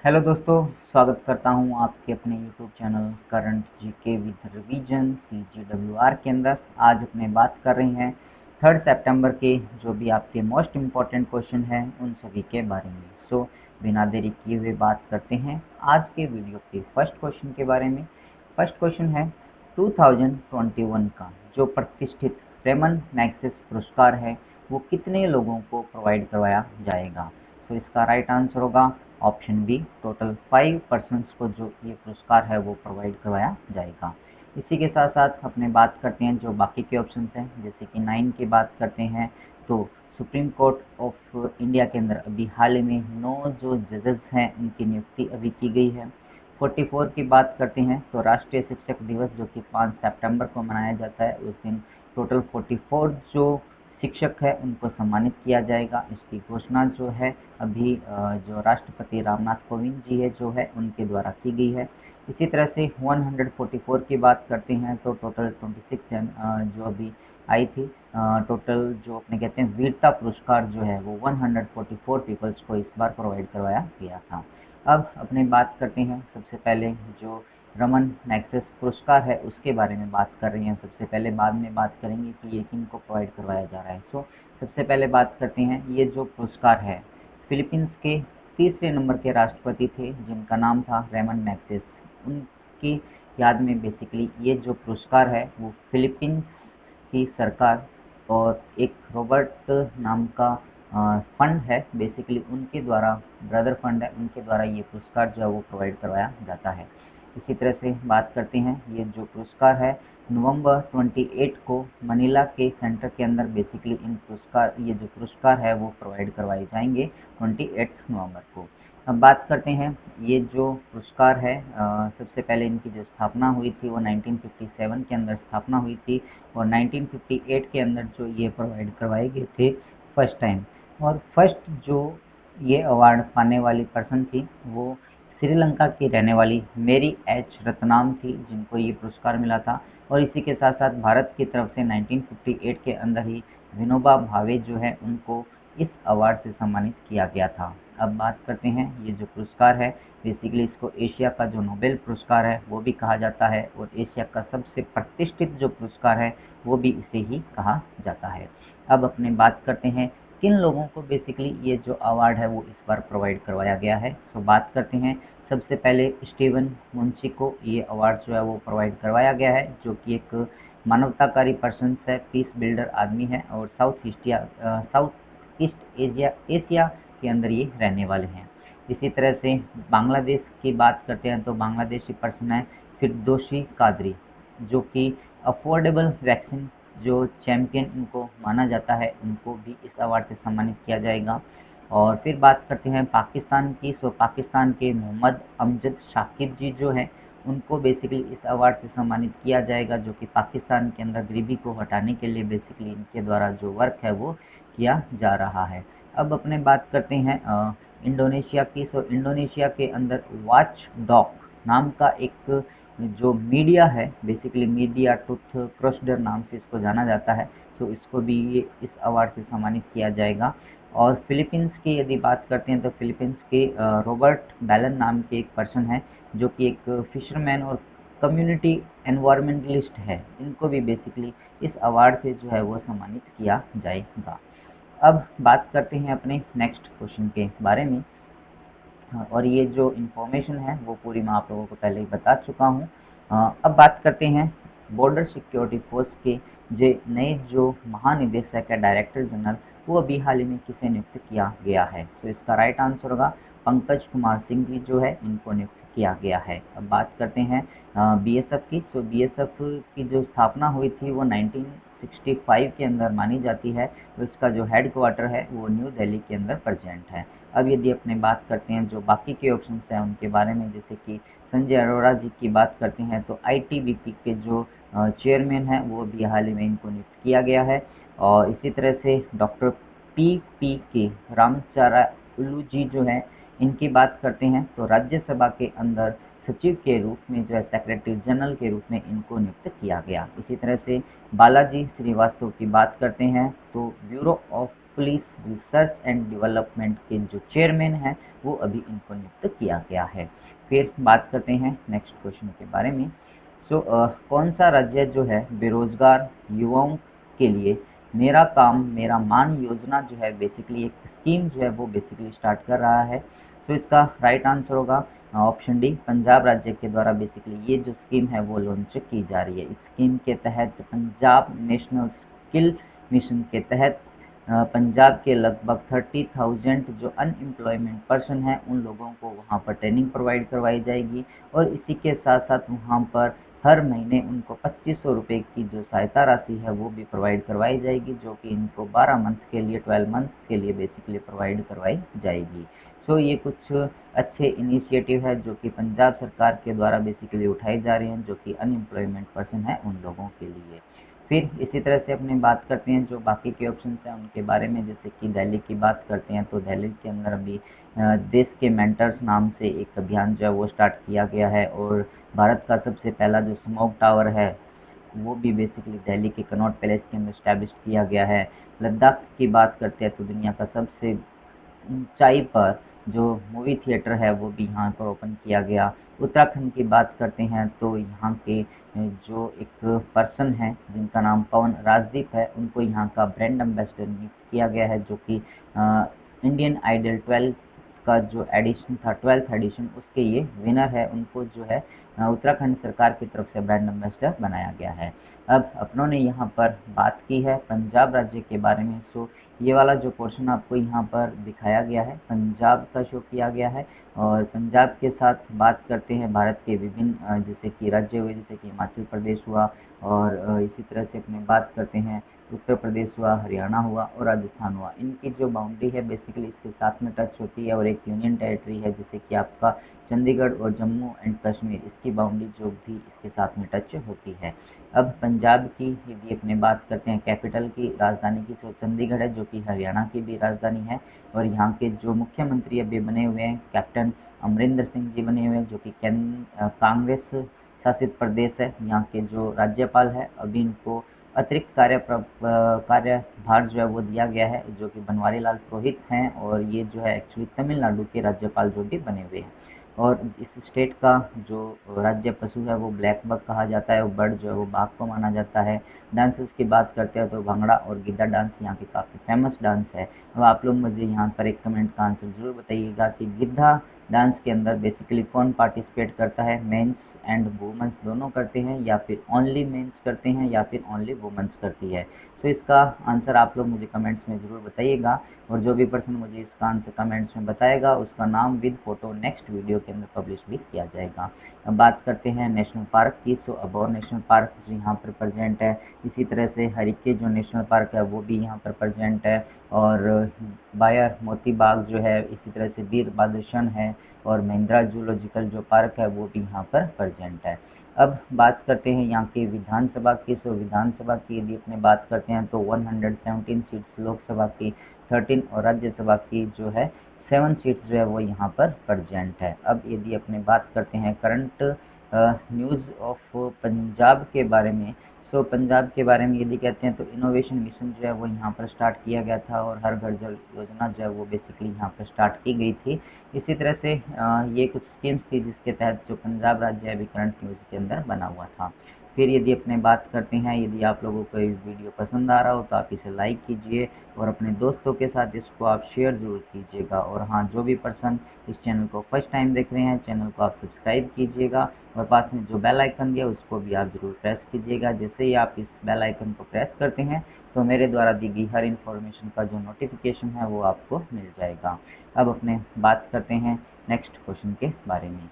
Hello दोस्तों, स्वागत करता हूं आपके अपने YouTube channel current GK with revision CGWR के अंदर। आज अपने बात कर रहे हैं 3 सितंबर के जो भी आपके मोस्ट इम्पॉर्टेंट क्वेश्चन हैं उन सभी के बारे में। सो बिना देरी किए हुए बात करते हैं आज के वीडियो के फर्स्ट क्वेश्चन के बारे में। फर्स्ट क्वेश्चन है 2021 का जो प्रतिष्ठित रेमन मैग्सेसे पुरस्कार है वो कितने लोगों को प्रोवाइड करवाया जाएगा। तो इसका राइट आंसर होगा ऑप्शन बी, टोटल 5 पर्सन्स को जो ये पुरस्कार है वो प्रोवाइड करवाया जाएगा। इसी के साथ साथ अपने बात करते हैं जो बाकी के ऑप्शन हैं, जैसे कि 9 की बात करते हैं तो सुप्रीम कोर्ट ऑफ इंडिया के अंदर अभी हाल ही में 9 जो जजेस हैं उनकी नियुक्ति अभी की गई है। 44 की बात करते हैं तो राष्ट्रीय शिक्षक दिवस जो कि 5 सितंबर को मनाया जाता है उस दिन टोटल 44 जो शिक्षक है उनको सम्मानित किया जाएगा। इसकी घोषणा जो है अभी जो राष्ट्रपति रामनाथ कोविंद जी है जो है उनके द्वारा की गई है। इसी तरह से 144 की बात करते हैं तो टोटल 26 जो अभी आई थी, टोटल जो अपने कहते हैं वीरता पुरस्कार जो है वो 144 पीपल्स को इस बार प्रोवाइड करवाया गया था। अब अपने बात करते हैं सबसे पहले जो रमन मैग्सेसे पुरस्कार है उसके बारे में बात कर रहे हैं। सबसे पहले बाद में बात करेंगे कि ये किन को प्रोवाइड करवाया जा रहा है। सो सबसे पहले बात करते हैं ये जो पुरस्कार है फिलीपींस के तीसरे नंबर के राष्ट्रपति थे जिनका नाम था रेमन मैग्सेसे। उनकी याद में बेसिकली ये जो पुरस्कार है वो फिलीपींस की सरकार और एक रॉबर्ट नाम का फंड है, बेसिकली उनके द्वारा ब्रदर फंड है, उनके द्वारा ये पुरस्कार जो है वो प्रोवाइड करवाया जाता है। इसी तरह से बात करते हैं ये जो पुरस्कार है नवंबर 28 को मनीला के सेंटर के अंदर बेसिकली इन पुरस्कार ये जो पुरस्कार है वो प्रोवाइड करवाए जाएंगे 28 नवंबर को। अब बात करते हैं ये जो पुरस्कार है सबसे पहले इनकी जो स्थापना हुई थी वो 1957 के अंदर स्थापना हुई थी और 1958 के अंदर जो ये प्रोवाइड करवाए गए थे फर्स्ट टाइम। और फर्स्ट जो ये अवार्ड पाने वाली पर्सन थी वो श्रीलंका की रहने वाली मेरी एच रत्नाम थी जिनको ये पुरस्कार मिला था। और इसी के साथ साथ भारत की तरफ से 1958 के अंदर ही विनोबा भावे जो है उनको इस अवार्ड से सम्मानित किया गया था। अब बात करते हैं ये जो पुरस्कार है बेसिकली इसको एशिया का जो नोबेल पुरस्कार है वो भी कहा जाता है और एशिया का सबसे प्रतिष्ठित जो पुरस्कार है वो भी इसे ही कहा जाता है। अब अपने बात करते हैं किन लोगों को बेसिकली ये जो अवार्ड है वो इस बार प्रोवाइड करवाया गया है। तो बात करते हैं सबसे पहले स्टीवन मुंशी को ये अवार्ड जो है वो प्रोवाइड करवाया गया है जो कि एक मानवताकारी पर्सन है, पीस बिल्डर आदमी है और साउथ ईस्ट एशिया के अंदर ये रहने वाले हैं। इसी तरह से बांग्लादेश की बात करते हैं तो बांग्लादेशी पर्सन है फिरदौसी कादरी जो कि अफोर्डेबल वैक्सीन जो चैंपियन इनको माना जाता है उनको भी इस अवार्ड से सम्मानित किया जाएगा। और फिर बात करते हैं पाकिस्तान की। सो पाकिस्तान के मोहम्मद अमजद शाकिब जी जो हैं उनको बेसिकली इस अवार्ड से सम्मानित किया जाएगा जो कि पाकिस्तान के अंदर गरीबी को हटाने के लिए बेसिकली इनके द्वारा जो वर्क है वो किया जा रहा है। अब अपने बात करते हैं इंडोनेशिया की। सो इंडोनेशिया के अंदर वॉच डॉग नाम का एक जो मीडिया है बेसिकली मीडिया टूथ क्रस्डर नाम से इसको जाना जाता है, तो इसको भी ये इस अवार्ड से सम्मानित किया जाएगा। और फिलीपींस की यदि बात करते हैं तो फिलीपींस के रॉबर्ट बैलन नाम के एक पर्सन है जो कि एक फिशरमैन और कम्युनिटी एनवायरमेंटलिस्ट है, इनको भी बेसिकली इस अवार्ड से जो है वो सम्मानित किया जाएगा। अब बात करते हैं अपने नेक्स्ट क्वेश्चन के बारे में। और ये जो इन्फॉर्मेशन है वो पूरी मैं आप लोगों को पहले ही बता चुका हूँ। अब बात करते हैं बॉर्डर सिक्योरिटी फोर्स के जो नए जो महानिदेशक है डायरेक्टर जनरल वो अभी हाल ही में किसे नियुक्त किया गया है। तो इसका राइट आंसर होगा पंकज कुमार सिंह जी जो है इनको नियुक्त किया गया है। अब बात करते हैं बीएसएफ की। तो बीएसएफ की जो स्थापना हुई थी वो 1965 के अंदर मानी जाती है और इसका जो हेड क्वार्टर है वो न्यू दिल्ली के अंदर प्रेजेंट है। अब यदि अपने बात करते हैं जो बाकी के ऑप्शन हैं उनके बारे में, जैसे कि संजय अरोड़ा जी की बात करते हैं तो आईटीबीपी के जो चेयरमैन हैं वो भी हाल ही में इनको नियुक्त किया गया है। और इसी तरह से डॉक्टर पी के रामचारालू जी जो हैं इनकी बात करते हैं तो राज्यसभा के अंदर सचिव के रूप में जो है सेक्रेटरी जनरल के रूप में इनको नियुक्त किया गया। इसी तरह से बालाजी श्रीवास्तव की बात करते हैं तो bureau of police research and development के जो चेयरमैन हैं वो अभी इनको नियुक्त किया गया है। फिर बात करते हैं नेक्स्ट क्वेश्चन के बारे में। कौन सा राज्य जो है बेरोजगार युवाओं के लिए मेरा काम मेरा मान योजना जो है बेसिकली एक स्कीम जो है वो बेसिकली स्टार्ट कर रहा है। इसका राइट आंसर होगा ऑप्शन डी, पंजाब राज्य के द्वारा बेसिकली ये जो स्कीम है वो लॉन्च की जा रही है। इस स्कीम के तहत पंजाब नेशनल स्किल मिशन के तहत पंजाब के लगभग 30,000 जो अनएम्प्लॉयमेंट पर्सन हैं उन लोगों को वहाँ पर ट्रेनिंग प्रोवाइड करवाई जाएगी और इसी के साथ साथ वहाँ पर हर महीने उनको 2500 रुपये की जो सहायता राशि है वो भी प्रोवाइड करवाई जाएगी, जो कि इनको 12 मंथ के लिए 12 मंथ के लिए बेसिकली प्रोवाइड करवाई जाएगी। ये कुछ अच्छे इनिशिएटिव है जो कि पंजाब सरकार के द्वारा बेसिकली उठाए जा रहे हैं, जो कि अनएम्प्लॉयमेंट पर्सन है उन लोगों के लिए। फिर इसी तरह से अपनी बात करते हैं जो बाकी के ऑप्शन हैं उनके बारे में। जैसे कि दिल्ली की बात करते हैं तो दिल्ली के अंदर अभी देश के मेंटर्स नाम से एक अभियान जो है वो स्टार्ट किया गया है और भारत का सबसे पहला जो स्मोक टावर है वो भी बेसिकली दिल्ली के कनॉट पैलेस के अंदर स्टैब्लिश किया गया है। लद्दाख की बात करते हैं तो दुनिया का सबसे ऊंचाई पर जो मूवी थिएटर है वो भी यहाँ पर ओपन किया गया। उत्तराखंड की बात करते हैं तो यहाँ के जो एक पर्सन है जिनका नाम पवन राजदीप है उनको यहाँ का ब्रांड एम्बेसडर नियुक्त किया गया है, जो कि इंडियन आइडल 12 का जो एडिशन था 12th एडिशन उसके ये विनर है। उनको जो है उत्तराखंड सरकार की तरफ से ब्रांड एम्बेसडर बनाया गया है। अब अपनों ने यहाँ पर बात की है पंजाब राज्य के बारे में। ये वाला जो पोर्शन आपको यहाँ पर दिखाया गया है पंजाब का शो किया गया है और पंजाब के साथ बात करते हैं भारत के विभिन्न जैसे कि राज्य हुए, जैसे कि हिमाचल प्रदेश हुआ और इसी तरह से अपने बात करते हैं उत्तर प्रदेश हुआ, हरियाणा हुआ और राजस्थान हुआ। इनकी जो बाउंड्री है बेसिकली इसके साथ में टच होती है और एक यूनियन टेरिटरी है जैसे कि आपका चंडीगढ़ और जम्मू एंड कश्मीर, इसकी बाउंड्री जो भी इसके साथ में टच होती है। अब पंजाब की यदि अपने बात करते हैं कैपिटल की राजधानी की तो चंडीगढ़ है, जो कि हरियाणा की भी राजधानी है और यहाँ के जो मुख्यमंत्री अभी बने हुए हैं कैप्टन अमरिंदर सिंह जी बने हुए हैं, जो कि कांग्रेस शासित प्रदेश है। यहाँ के जो राज्यपाल है अभी इनको अतिरिक्त कार्यभार जो है वो दिया गया है, जो कि बनवारी लाल पुरोहित हैं और ये जो है एक्चुअली तमिलनाडु के राज्यपाल जो भी बने हुए हैं। और इस स्टेट का जो राज्य पशु है वो ब्लैक बक कहा जाता है और बर्ड जो है वो बाघ को माना जाता है। डांसेस की बात करते हैं तो भांगड़ा और गिद्धा डांस यहाँ के काफ़ी फेमस डांस है। अब आप लोग मुझे यहाँ पर एक कमेंट का आंसर जरूर बताइएगा कि गिद्धा डांस के अंदर बेसिकली कौन पार्टिसिपेट करता है, मेंस एंड वुमेन्स दोनों करते हैं या फिर ओनली मेंस करते हैं या फिर ओनली वुमेन्स करती है। इसका आंसर आप लोग मुझे कमेंट्स में ज़रूर बताइएगा और जो भी पर्सन मुझे इसका आंसर कमेंट्स में बताएगा उसका नाम विद फोटो नेक्स्ट वीडियो के अंदर पब्लिश भी किया जाएगा। अब बात करते हैं नेशनल पार्क की। अबोर नेशनल पार्क जो यहाँ पर प्रेजेंट है, इसी तरह से हरिके जो नेशनल पार्क है वो भी यहाँ पर प्रेजेंट है और बायर मोती बाग जो है, इसी तरह से वीर बहादुर है और महिंद्रा जूलॉजिकल जो पार्क है वो भी यहाँ पर प्रेजेंट है। अब बात करते हैं यहाँ की विधानसभा की। विधानसभा की यदि अपने बात करते हैं तो 117 सीट्स लोकसभा की, 13 और राज्यसभा की जो है 7 सीट्स जो है वो यहाँ पर प्रेजेंट है। अब यदि अपने बात करते हैं करंट न्यूज़ ऑफ पंजाब के बारे में, पंजाब के बारे में यदि कहते हैं तो इनोवेशन मिशन जो है वो यहाँ पर स्टार्ट किया गया था और हर घर जल योजना जो है वो बेसिकली यहाँ पर स्टार्ट की गई थी। इसी तरह से ये कुछ स्कीम्स थी जिसके तहत जो पंजाब राज्य अभी करंट न्यूज़ के अंदर बना हुआ था। फिर यदि अपने बात करते हैं, यदि आप लोगों को ये वीडियो पसंद आ रहा हो तो आप इसे लाइक कीजिए और अपने दोस्तों के साथ इसको आप शेयर ज़रूर कीजिएगा। और हाँ, जो भी पर्सन इस चैनल को फर्स्ट टाइम देख रहे हैं चैनल को आप सब्सक्राइब कीजिएगा और पास में जो बेल आइकन दिया उसको भी आप ज़रूर प्रेस कीजिएगा। जैसे ही आप इस बेल आइकन को प्रेस करते हैं तो मेरे द्वारा दी गई हर इन्फॉर्मेशन का जो नोटिफिकेशन है वो आपको मिल जाएगा। अब अपने बात करते हैं नेक्स्ट क्वेश्चन के बारे में।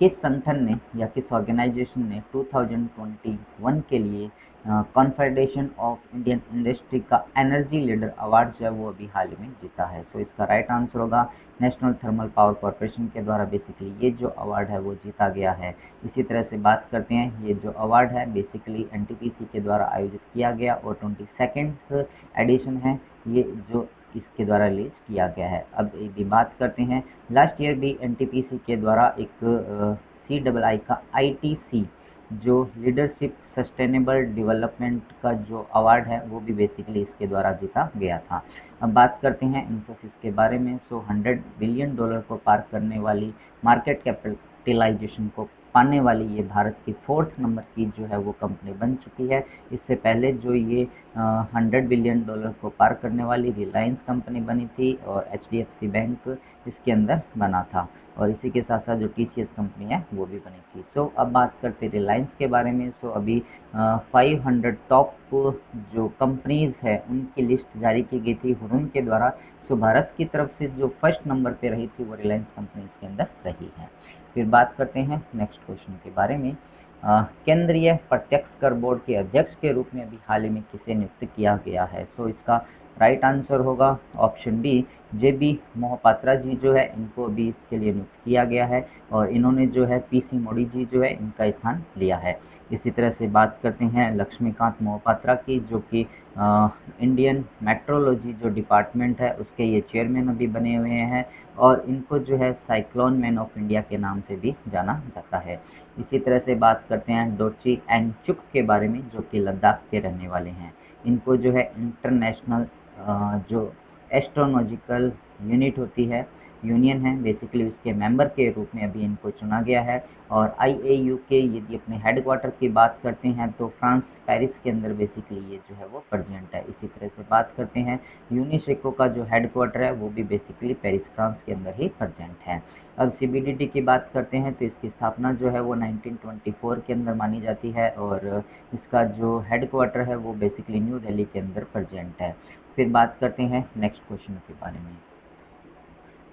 किस संगठन ने या किस ऑर्गेनाइजेशन ने 2021 के लिए कॉन्फेडरेशन ऑफ इंडियन इंडस्ट्री का एनर्जी लीडर अवार्ड जो है वो अभी हाल ही में जीता है? इसका राइट आंसर होगा नेशनल थर्मल पावर कॉरपोरेशन के द्वारा बेसिकली ये जो अवार्ड है वो जीता गया है। इसी तरह से बात करते हैं, ये जो अवार्ड है बेसिकली एनटीपीसी के द्वारा आयोजित किया गया और 22nd एडिशन है ये जो इसके द्वारा रिलीज किया गया है। अब यदि बात करते हैं, लास्ट ईयर भी एनटीपीसी के द्वारा एक CII का ITC जो लीडरशिप सस्टेनेबल डेवलपमेंट का जो अवार्ड है वो भी बेसिकली इसके द्वारा जीता गया था। अब बात करते हैं इन्फोसिस के बारे में। 100 बिलियन डॉलर को पार करने वाली मार्केट कैपिटलाइजेशन को पाने वाली ये भारत की 4th नंबर की जो है वो कंपनी बन चुकी है। इससे पहले जो ये 100 बिलियन डॉलर को पार करने वाली रिलायंस कंपनी बनी थी और HDFC बैंक इसके अंदर बना था, और इसी के साथ साथ जो TCS कंपनी है वो भी बनी थी। सो अब बात करते हैं रिलायंस के बारे में। सो अभी 500 टॉप जो कंपनीज है उनकी लिस्ट जारी की गई थी हुरुन के द्वारा। सो भारत की तरफ से जो फर्स्ट नंबर पे रही थी वो रिलायंस कंपनी इसके अंदर रही है। फिर बात करते हैं नेक्स्ट क्वेश्चन के बारे में। केंद्रीय प्रत्यक्ष कर बोर्ड के अध्यक्ष के रूप में अभी हाल ही में किसे नियुक्त किया गया है? सो इसका राइट आंसर होगा ऑप्शन बी, JB मोहपात्रा जी जो है इनको अभी इसके लिए नियुक्त किया गया है, और इन्होंने जो है PC मोदी जी जो है इनका स्थान लिया है। इसी तरह से बात करते हैं लक्ष्मीकांत मोहपात्रा की, जो कि इंडियन मेट्रोलॉजी जो डिपार्टमेंट है उसके ये चेयरमैन अभी बने हुए हैं, और इनको जो है साइक्लोन मैन ऑफ इंडिया के नाम से भी जाना जाता है। इसी तरह से बात करते हैं डोची एंगचुक के बारे में, जो कि लद्दाख के रहने वाले हैं। इनको जो है इंटरनेशनल जो एस्ट्रोनॉजिकल यूनिट होती है, यूनियन है बेसिकली, उसके मेंबर के रूप में अभी इनको चुना गया है। और IAU के यदि अपने हेडक्वार्टर की बात करते हैं तो फ्रांस पेरिस के अंदर बेसिकली ये जो है वो प्रेजेंट है। इसी तरह से बात करते हैं यूनिसेको का जो हेडक्वार्टर है वो भी बेसिकली पेरिस फ्रांस के अंदर ही प्रेजेंट है। अब CBDT की बात करते हैं तो इसकी स्थापना जो है वो 1924 के अंदर मानी जाती है, और इसका जो हेडक्वार्टर है वो बेसिकली न्यू दिल्ली के अंदर प्रेजेंट है। फिर बात करते हैं नेक्स्ट क्वेश्चन के बारे में।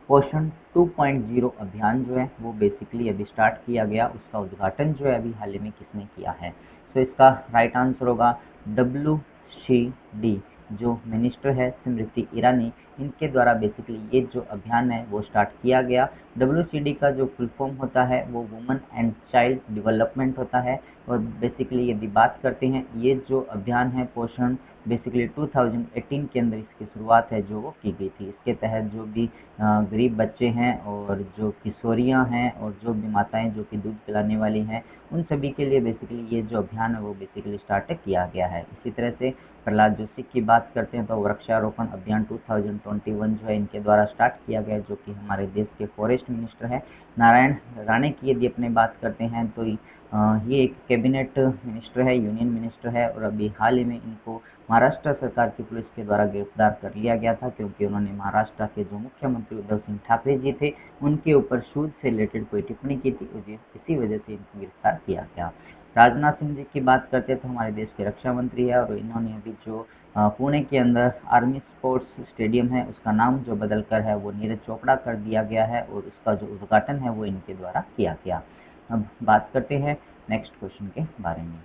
पोषण 2.0 अभियान जो है वो बेसिकली अभी स्टार्ट किया गया, उसका उद्घाटन जो है अभी हाल ही में किसने किया है? तो इसका राइट आंसर होगा WCD, जो मिनिस्टर है स्मृति ईरानी, इनके द्वारा बेसिकली ये जो अभियान है वो स्टार्ट किया गया। WCD का जो फुल फॉर्म होता है वो वुमेन एंड चाइल्ड डेवलपमेंट होता है, और बेसिकली यदि बात करते हैं ये जो अभियान है पोषण बेसिकली 2018 के अंदर इसकी शुरुआत है जो वो की गई थी। इसके तहत जो भी गरीब बच्चे हैं और जो किशोरियां हैं और जो भी माताएं जो कि दूध पिलाने वाली हैं उन सभी के लिए बेसिकली ये जो अभियान है वो बेसिकली स्टार्ट किया गया है। इसी तरह से प्रहलाद जोशी की बात करते हैं तो वृक्षारोपण अभियान 2021 जो है इनके द्वारा स्टार्ट किया गया, जो कि हमारे देश के फॉरेस्ट मिनिस्टर है नारायण राणे की यदि अपने बात करते हैं तो ये एक कैबिनेट मिनिस्टर है, यूनियन मिनिस्टर है, और अभी हाल ही में इनको महाराष्ट्र सरकार की पुलिस के द्वारा गिरफ्तार कर लिया गया था, क्योंकि उन्होंने महाराष्ट्र के जो मुख्यमंत्री उद्धव सिंह ठाकरे जी थे उनके ऊपर शूज से रिलेटेड कोई टिप्पणी की थी, इसी वजह से इनको गिरफ्तार किया गया। राजनाथ सिंह जी की बात करते हैं तो हमारे देश के रक्षा मंत्री है, और इन्होंने अभी जो पुणे के अंदर आर्मी स्पोर्ट्स स्टेडियम है उसका नाम जो बदल कर है वो नीरज चोपड़ा कर दिया गया है, और उसका जो उद्घाटन है वो इनके द्वारा किया गया। अब बात करते हैं नेक्स्ट क्वेश्चन के बारे में।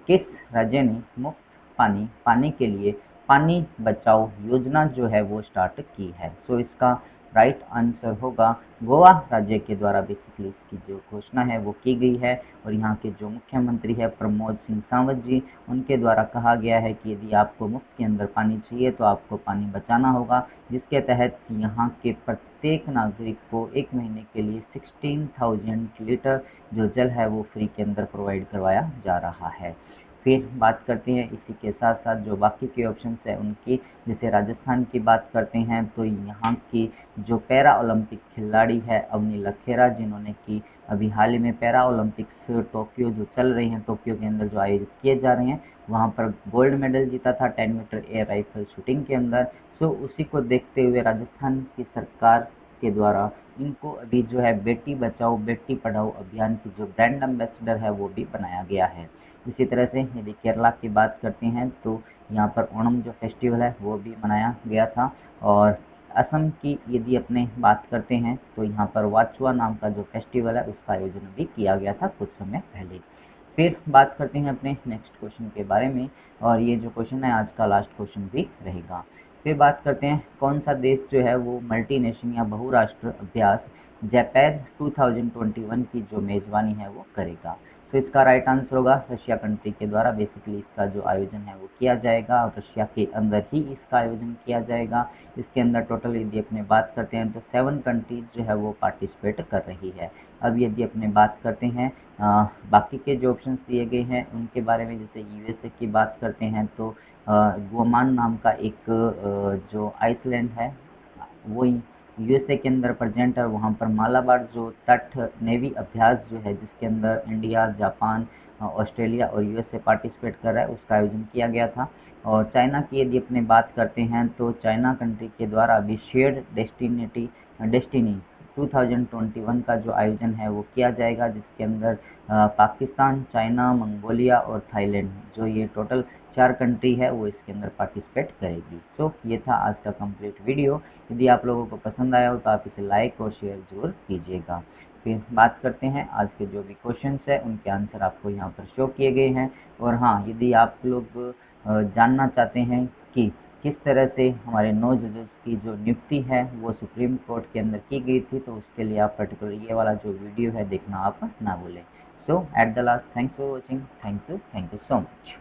किस राज्य ने मुफ्त पानी पाने के लिए पानी बचाओ योजना जो है वो स्टार्ट की है? सो इसका राइट आंसर होगा गोवा राज्य के द्वारा बेसिकली इसकी जो घोषणा है वो की गई है, और यहाँ के जो मुख्यमंत्री है प्रमोद सिंह सावंत जी उनके द्वारा कहा गया है कि यदि आपको मुफ्त के अंदर पानी चाहिए तो आपको पानी बचाना होगा, जिसके तहत यहाँ के प्रत्येक नागरिक को 1 महीने के लिए 16,000 लीटर जो जल है वो फ्री के अंदर प्रोवाइड करवाया जा रहा है। फिर बात करते हैं इसी के साथ साथ जो बाकी के ऑप्शंस है उनकी, जैसे राजस्थान की बात करते हैं तो यहाँ की जो पैरा ओलंपिक खिलाड़ी है अवनी लखेरा, जिन्होंने की अभी हाल ही में पैरा ओलंपिक्स टोक्यो जो चल रही हैं टोक्यो के अंदर जो आयोजित किए जा रहे हैं वहाँ पर गोल्ड मेडल जीता था 10 मीटर एयर राइफल शूटिंग के अंदर। सो उसी को देखते हुए राजस्थान की सरकार के द्वारा इनको अभी जो है बेटी बचाओ बेटी पढ़ाओ अभियान की जो ब्रांड एम्बेसडर है वो भी बनाया गया है। इसी तरह से यदि केरला की बात करते हैं तो यहाँ पर ओणम जो फेस्टिवल है वो भी मनाया गया था, और असम की यदि अपने बात करते हैं तो यहाँ पर वाचुआ नाम का जो फेस्टिवल है उसका आयोजन भी किया गया था कुछ समय पहले। फिर बात करते हैं अपने नेक्स्ट क्वेश्चन के बारे में, और ये जो क्वेश्चन है आज का लास्ट क्वेश्चन भी रहेगा। फिर बात करते हैं कौन सा देश जो है वो मल्टीनेशन या बहुराष्ट्र अभ्यास जैपैड 2021 की जो मेजबानी है वो करेगा? तो इसका राइट आंसर होगा रशिया कंट्री के द्वारा बेसिकली इसका जो आयोजन है वो किया जाएगा और रशिया के अंदर ही इसका आयोजन किया जाएगा। इसके अंदर टोटल यदि अपने बात करते हैं तो 7 कंट्रीज जो है वो पार्टिसिपेट कर रही है। अब यदि अपने बात करते हैं बाकी के जो ऑप्शंस दिए गए हैं उनके बारे में, जैसे यूएसए की बात करते हैं तो गोमान नाम का एक जो आइसलैंड है वो यूएसए के अंदर प्रेजेंट है। वहाँ पर मालाबार जो तट नेवी अभ्यास जो है जिसके अंदर इंडिया, जापान, ऑस्ट्रेलिया और यूएसए पार्टिसिपेट कर रहा है, उसका आयोजन किया गया था। और चाइना की यदि अपने बात करते हैं तो चाइना कंट्री के द्वारा अभी शेयर्ड डेस्टिनी 2021 का जो आयोजन है वो किया जाएगा, जिसके अंदर पाकिस्तान, चाइना, मंगोलिया और थाईलैंड जो ये टोटल 4 कंट्री है वो इसके अंदर पार्टिसिपेट करेगी। तो ये था आज का कंप्लीट वीडियो। यदि आप लोगों को पसंद आया हो तो आप इसे लाइक और शेयर जरूर कीजिएगा। फिर बात करते हैं आज के जो भी क्वेश्चंस है उनके आंसर आपको यहाँ पर शो किए गए हैं। और हाँ, यदि आप लोग जानना चाहते हैं कि किस तरह से हमारे 9 जजेस की जो नियुक्ति है वो सुप्रीम कोर्ट के अंदर की गई थी, तो उसके लिए आप पर्टिकुलर ये वाला जो वीडियो है देखना आप ना भूलें। So at the last, thanks for watching, thank you so much.